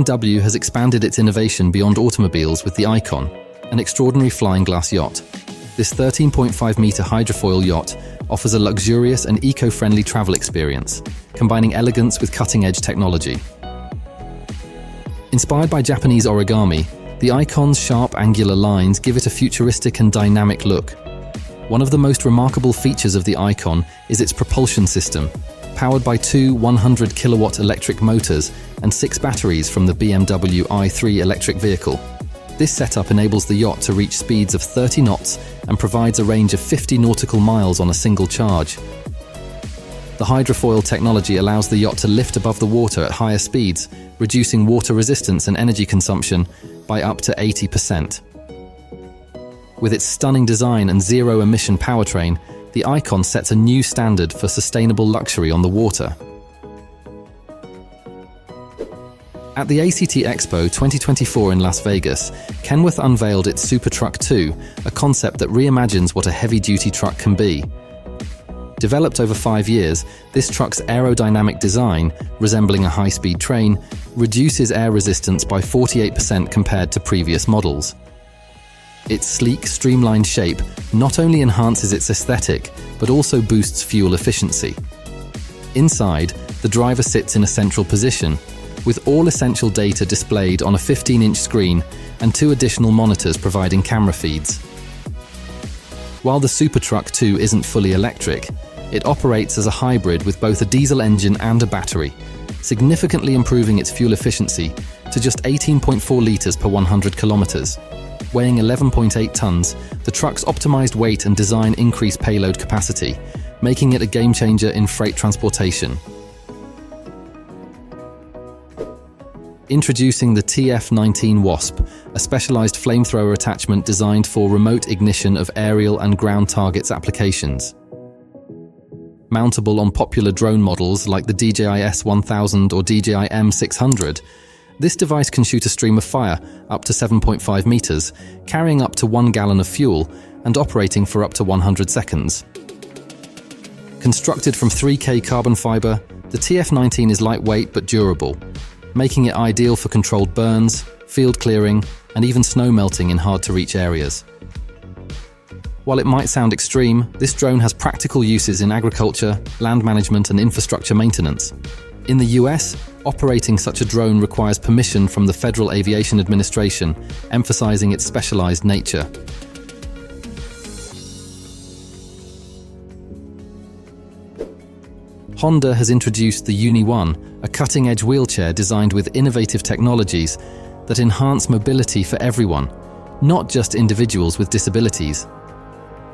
BMW has expanded its innovation beyond automobiles with the Icon, an extraordinary flying glass yacht. This 13.5-meter hydrofoil yacht offers a luxurious and eco-friendly travel experience, combining elegance with cutting-edge technology. Inspired by Japanese origami, the Icon's sharp angular lines give it a futuristic and dynamic look. One of the most remarkable features of the Icon is its propulsion system, powered by two 100-kilowatt electric motors and 6 batteries from the BMW i3 electric vehicle. This setup enables the yacht to reach speeds of 30 knots and provides a range of 50 nautical miles on a single charge. The hydrofoil technology allows the yacht to lift above the water at higher speeds, reducing water resistance and energy consumption by up to 80%. With its stunning design and zero-emission powertrain, the Icon sets a new standard for sustainable luxury on the water. At the ACT Expo 2024 in Las Vegas, Kenworth unveiled its Super Truck 2, a concept that reimagines what a heavy-duty truck can be. Developed over 5 years, this truck's aerodynamic design, resembling a high-speed train, reduces air resistance by 48% compared to previous models. Its sleek, streamlined shape not only enhances its aesthetic, but also boosts fuel efficiency. Inside, the driver sits in a central position, with all essential data displayed on a 15-inch screen and 2 additional monitors providing camera feeds. While the Super Truck 2 isn't fully electric, it operates as a hybrid with both a diesel engine and a battery, significantly improving its fuel efficiency to just 18.4 litres per 100 kilometres. Weighing 11.8 tons, the truck's optimized weight and design increase payload capacity, making it a game-changer in freight transportation. Introducing the TF19 Wasp, a specialized flamethrower attachment designed for remote ignition of aerial and ground targets applications. Mountable on popular drone models like the DJI S1000 or DJI M600, this device can shoot a stream of fire up to 7.5 meters, carrying up to 1 gallon of fuel and operating for up to 100 seconds. Constructed from 3K carbon fiber, the TF19 is lightweight but durable, making it ideal for controlled burns, field clearing, and even snow melting in hard-to-reach areas. While it might sound extreme, this drone has practical uses in agriculture, land management, and infrastructure maintenance. In the US, operating such a drone requires permission from the Federal Aviation Administration, emphasizing its specialized nature. Honda has introduced the Uni-One, a cutting-edge wheelchair designed with innovative technologies that enhance mobility for everyone, not just individuals with disabilities.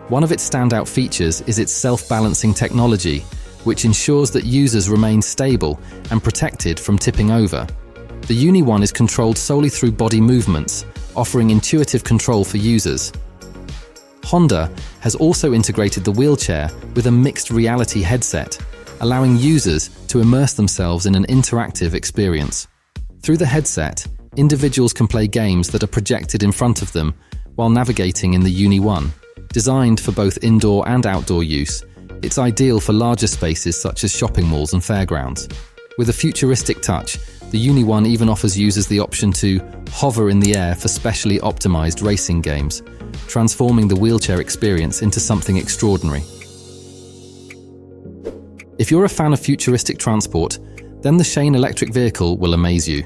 One of its standout features is its self-balancing technology, which ensures that users remain stable and protected from tipping over. The Uni-One is controlled solely through body movements, offering intuitive control for users. Honda has also integrated the wheelchair with a mixed reality headset, allowing users to immerse themselves in an interactive experience. Through the headset, individuals can play games that are projected in front of them while navigating in the Uni-One. Designed for both indoor and outdoor use, it's ideal for larger spaces such as shopping malls and fairgrounds. With a futuristic touch, the Uni-One even offers users the option to hover in the air for specially optimized racing games, transforming the wheelchair experience into something extraordinary. If you're a fan of futuristic transport, then the Shane electric vehicle will amaze you.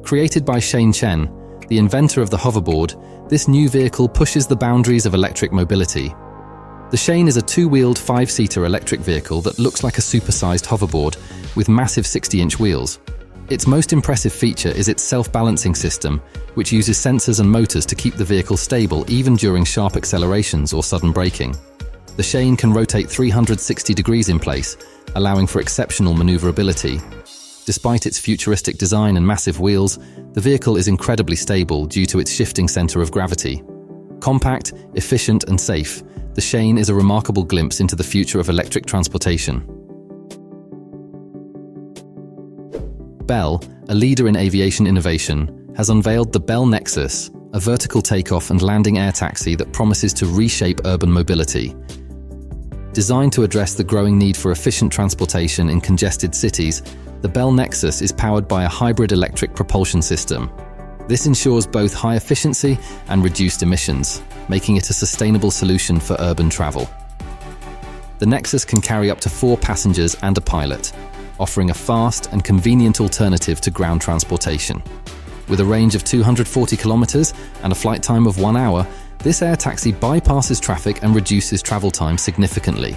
Created by Shane Chen, the inventor of the hoverboard, this new vehicle pushes the boundaries of electric mobility. The Shane is a 2-wheeled 5-seater electric vehicle that looks like a supersized hoverboard with massive 60-inch wheels. Its most impressive feature is its self-balancing system, which uses sensors and motors to keep the vehicle stable even during sharp accelerations or sudden braking. The Shane can rotate 360 degrees in place, allowing for exceptional maneuverability. Despite its futuristic design and massive wheels, the vehicle is incredibly stable due to its shifting center of gravity. Compact, efficient, and safe, the Shane is a remarkable glimpse into the future of electric transportation. Bell, a leader in aviation innovation, has unveiled the Bell Nexus, a vertical takeoff and landing air taxi that promises to reshape urban mobility. Designed to address the growing need for efficient transportation in congested cities, the Bell Nexus is powered by a hybrid electric propulsion system. This ensures both high efficiency and reduced emissions, making it a sustainable solution for urban travel. The Nexus can carry up to 4 passengers and a pilot, offering a fast and convenient alternative to ground transportation. With a range of 240 kilometers and a flight time of 1 hour, this air taxi bypasses traffic and reduces travel time significantly.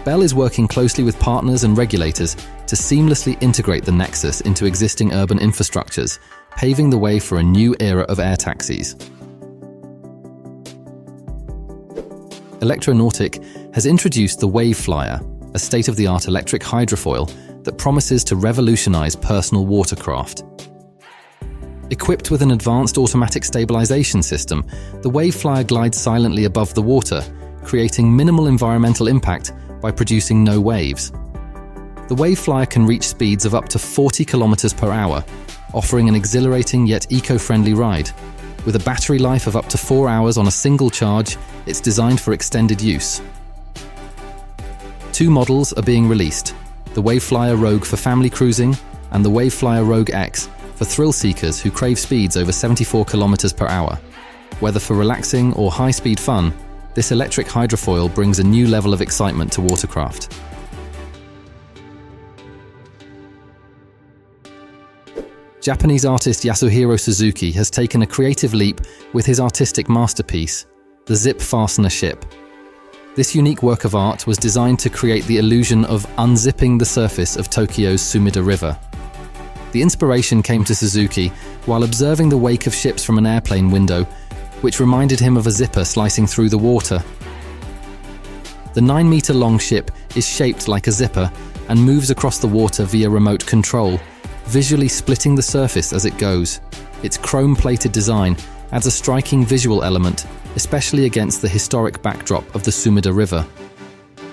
Bell is working closely with partners and regulators to seamlessly integrate the Nexus into existing urban infrastructures, paving the way for a new era of air taxis. Nautic has introduced the WaveFlyer, a state-of-the-art electric hydrofoil that promises to revolutionize personal watercraft. Equipped with an advanced automatic stabilization system, the WaveFlyer glides silently above the water, creating minimal environmental impact by producing no waves. The WaveFlyer can reach speeds of up to 40 kilometers per hour, offering an exhilarating yet eco-friendly ride. With a battery life of up to 4 hours on a single charge, it's designed for extended use. 2 models are being released, the WaveFlyer Rogue for family cruising and the WaveFlyer Rogue X for thrill seekers who crave speeds over 74 kilometers per hour. Whether for relaxing or high-speed fun, this electric hydrofoil brings a new level of excitement to watercraft. Japanese artist Yasuhiro Suzuki has taken a creative leap with his artistic masterpiece, the Zip Fastener ship. This unique work of art was designed to create the illusion of unzipping the surface of Tokyo's Sumida River. The inspiration came to Suzuki while observing the wake of ships from an airplane window, which reminded him of a zipper slicing through the water. The 9-meter-long ship is shaped like a zipper and moves across the water via remote control, visually splitting the surface as it goes. Its chrome-plated design adds a striking visual element, especially against the historic backdrop of the Sumida River.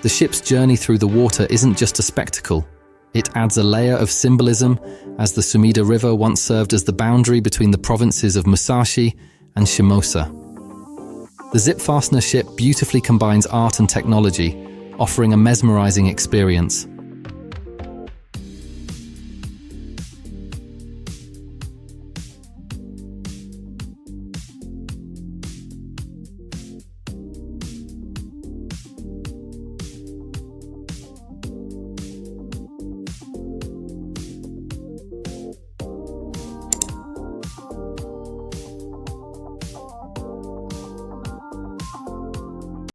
The ship's journey through the water isn't just a spectacle. It adds a layer of symbolism, as the Sumida River once served as the boundary between the provinces of Musashi and Shimosa. The Zip Fastener ship beautifully combines art and technology, offering a mesmerizing experience.